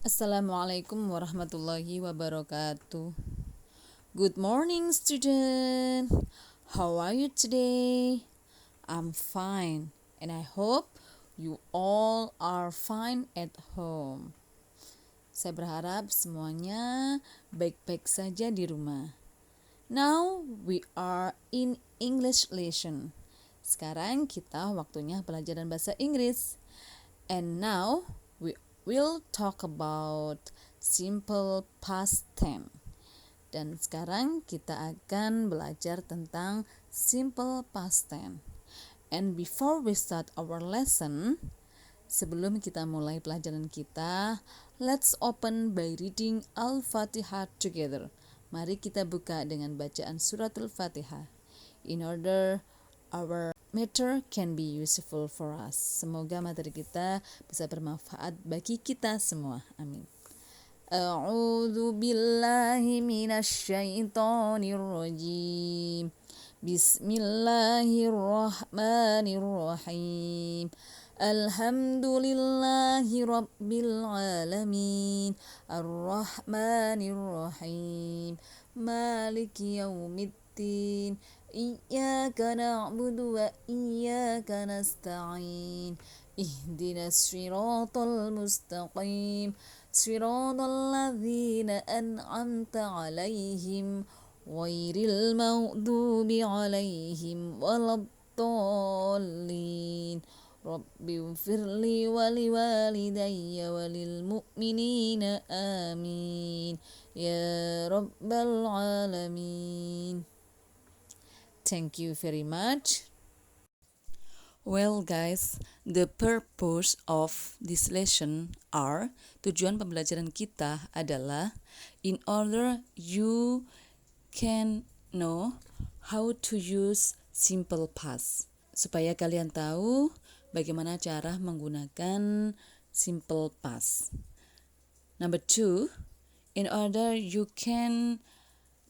Assalamualaikum warahmatullahi wabarakatuh. Good morning, student. How are you today? I'm fine, and I hope you all are fine at home. Saya berharap semuanya baik-baik saja di rumah. Now we are in English lesson. Sekarang kita waktunya pelajaran bahasa Inggris. And now we will talk about simple past tense. Dan sekarang kita akan belajar tentang simple past tense. And before we start our lesson, sebelum kita mulai pelajaran kita, let's open by reading Al-Fatihah together. Mari kita buka dengan bacaan suratul Fatihah. In order our matter can be useful for us. Semoga materi kita bisa bermanfaat bagi kita semua. Amin. A'udzu billahi minasyaitonir rajim. Bismillahirrahmanirrahim. Alhamdulillahi rabbil alamin. Arrahmanirrahim. Maliki yaumiddin. Iyyaka na'budu wa iyyaka nasta'in. Ihdinas siratal mustaqim. Siratal ladzina an'amta 'alaihim ghairil maghdubi 'alaihim waladdallin. Rabbi ighfirli wa liwalidayya wa lil mu'minina amin. Ya rabbal alamin. Thank you very much. Well guys, the purpose of this lesson are, tujuan pembelajaran kita adalah in order you can know how to use simple past. Supaya kalian tahu bagaimana cara menggunakan simple past. Number 2, in order you can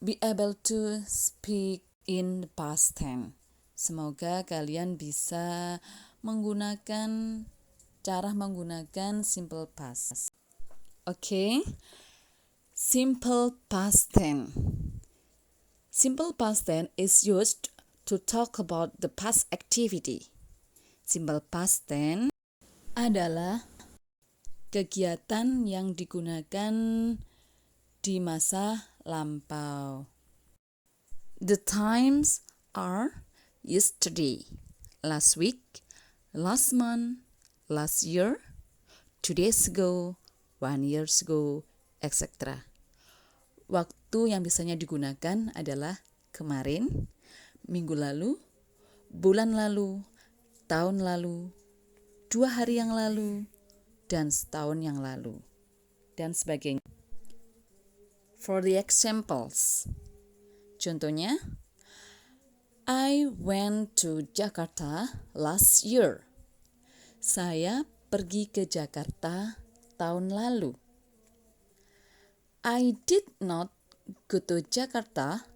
be able to speak in the past tense. Semoga kalian bisa menggunakan simple past. Okay? Simple past tense. Simple past tense is used to talk about the past activity. Simple past tense adalah kegiatan yang digunakan di masa lampau. The times are yesterday, last week, last month, last year, 2 days ago, 1 year ago, etc. Waktu yang biasanya digunakan adalah kemarin, minggu lalu, bulan lalu, tahun lalu, 2 hari yang lalu, dan setahun yang lalu, dan sebagainya. For the examples, contohnya, I went to Jakarta last year. Saya pergi ke Jakarta tahun lalu. I did not go to Jakarta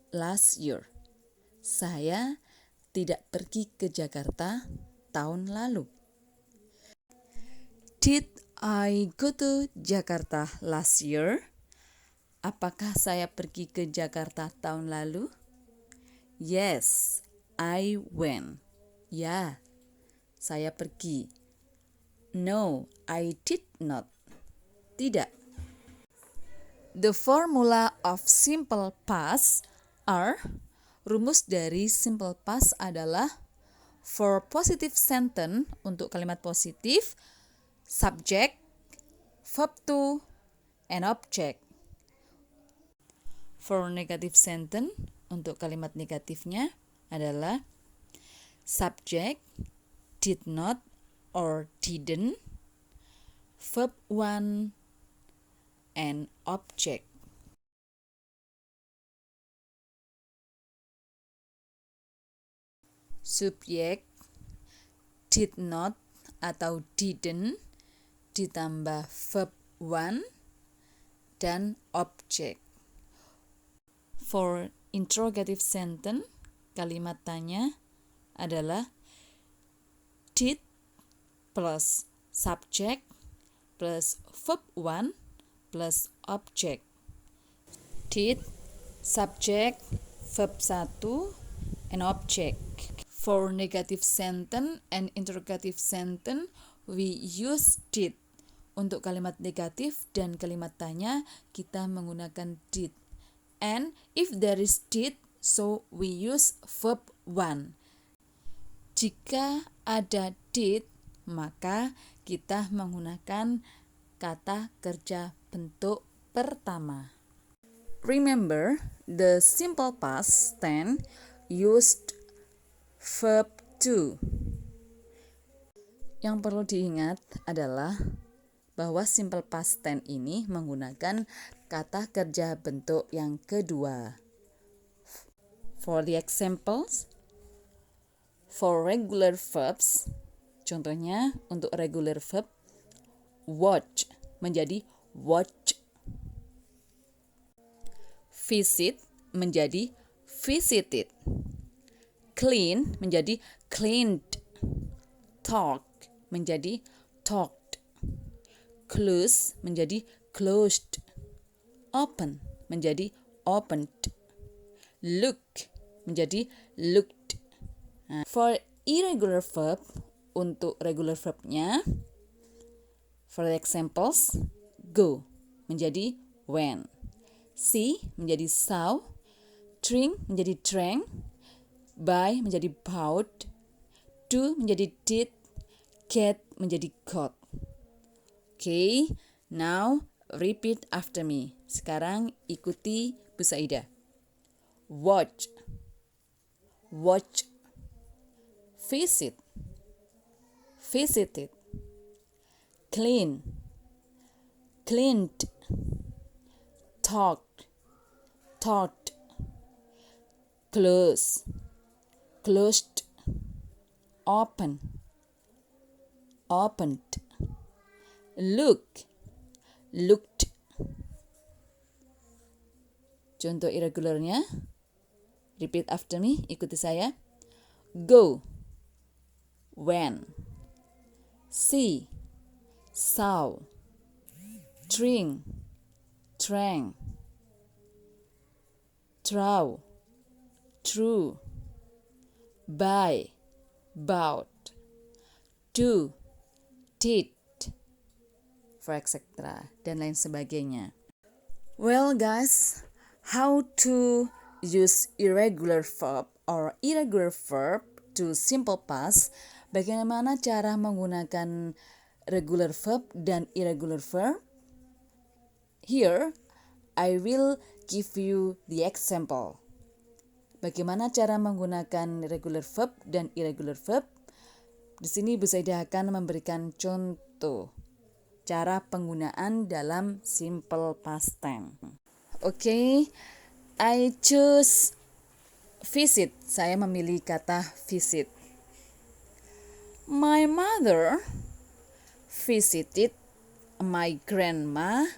last year. Saya tidak pergi ke Jakarta tahun lalu. Did I go to Jakarta last year? Apakah saya pergi ke Jakarta tahun lalu? Yes, I went. Ya, saya pergi. No, I did not. Tidak. The formula of simple past are, rumus dari simple past adalah for positive sentence untuk kalimat positif, subject, verb to, and object. For negative sentence untuk kalimat negatifnya adalah subject, did not or didn't, verb 1, and object. Subjek, did not atau didn't, ditambah verb 1 dan object. For interrogative sentence, kalimat tanya adalah did plus subject plus verb 1 plus object. Did, subject, verb 1, and object. For negative sentence and interrogative sentence, we use did. Untuk kalimat negatif dan kalimat tanya, kita menggunakan did. And if there is did, so we use verb 1. Jika ada did, maka kita menggunakan kata kerja bentuk pertama. Remember, the simple past tense used verb 2. Yang perlu diingat adalah bahwa simple past tense ini menggunakan kata kerja bentuk yang kedua. For the examples, for regular verbs, contohnya untuk regular verb, watch menjadi watch. Visit menjadi visited. Clean menjadi cleaned. Talk menjadi talked. Close menjadi closed. Open menjadi opened. Look menjadi looked. For irregular verb, untuk regular verbnya, for examples, go menjadi went. See menjadi saw. Drink menjadi drank. Buy menjadi bought. Do menjadi did. Get menjadi got. Okay, now repeat after me. Sekarang ikuti Bu Saida. Watch, watch. Visit, visited. Clean, cleaned. Talked, talked. Close, closed. Open, opened. Look, looked. Contoh irregularnya, repeat after me, ikuti saya. Go, went. See, saw. Drink, drank. Throw, true. Buy, bought. Do, did, for etc. dan lain sebagainya. Well guys, how to use irregular verb or irregular verb to simple past? Bagaimana cara menggunakan regular verb dan irregular verb? Here, I will give you the example. Bagaimana cara menggunakan regular verb dan irregular verb? Di sini Bu Saida akan memberikan contoh cara penggunaan dalam simple past tense. Okay, I choose visit. Saya memilih kata visit. My mother visited my grandma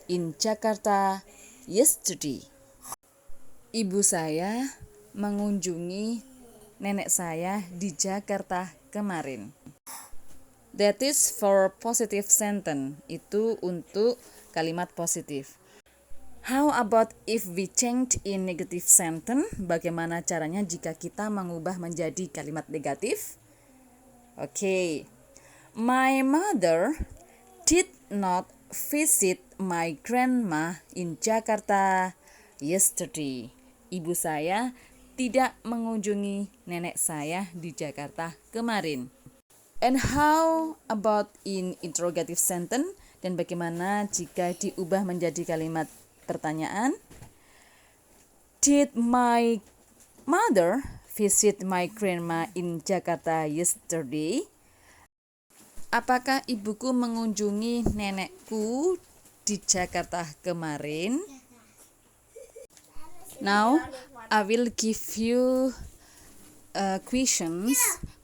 in Jakarta yesterday. Ibu saya mengunjungi nenek saya di Jakarta kemarin. That is for positive sentence. Itu untuk kalimat positif. How about if we change in negative sentence? Bagaimana caranya jika kita mengubah menjadi kalimat negatif? Okay. My mother did not visit my grandma in Jakarta yesterday. Ibu saya tidak mengunjungi nenek saya di Jakarta kemarin. And how about in interrogative sentence? Dan bagaimana jika diubah menjadi kalimat pertanyaan? Did my mother visit my grandma in Jakarta yesterday? Apakah ibuku mengunjungi nenekku di Jakarta kemarin? Now, I will give you questions.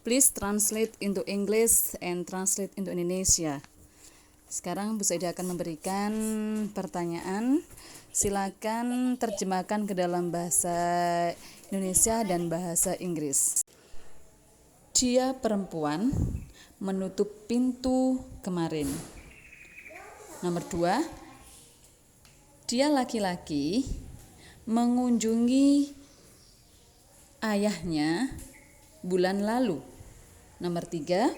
Please translate into English and translate into Indonesia. Sekarang Bu Saida akan memberikan pertanyaan. Silakan terjemahkan ke dalam bahasa Indonesia dan bahasa Inggris. Dia perempuan menutup pintu kemarin. Nomor 2, dia laki-laki mengunjungi ayahnya bulan lalu. Nomor 3,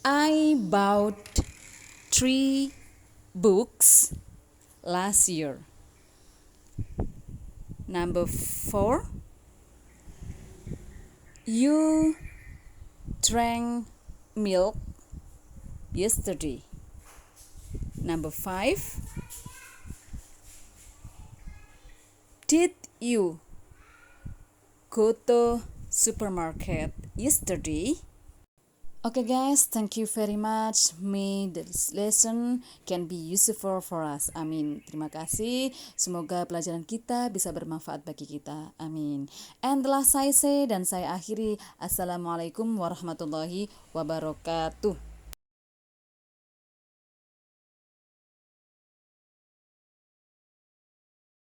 I bought 3 books last year. Number 4, you drank milk yesterday. Number 5, did you go to supermarket yesterday? Okay guys, thank you very much. May this lesson can be useful for us. Amin. Terima kasih. Semoga pelajaran kita bisa bermanfaat bagi kita. Amin. And the last I say dan saya akhiri. Assalamualaikum warahmatullahi wabarakatuh.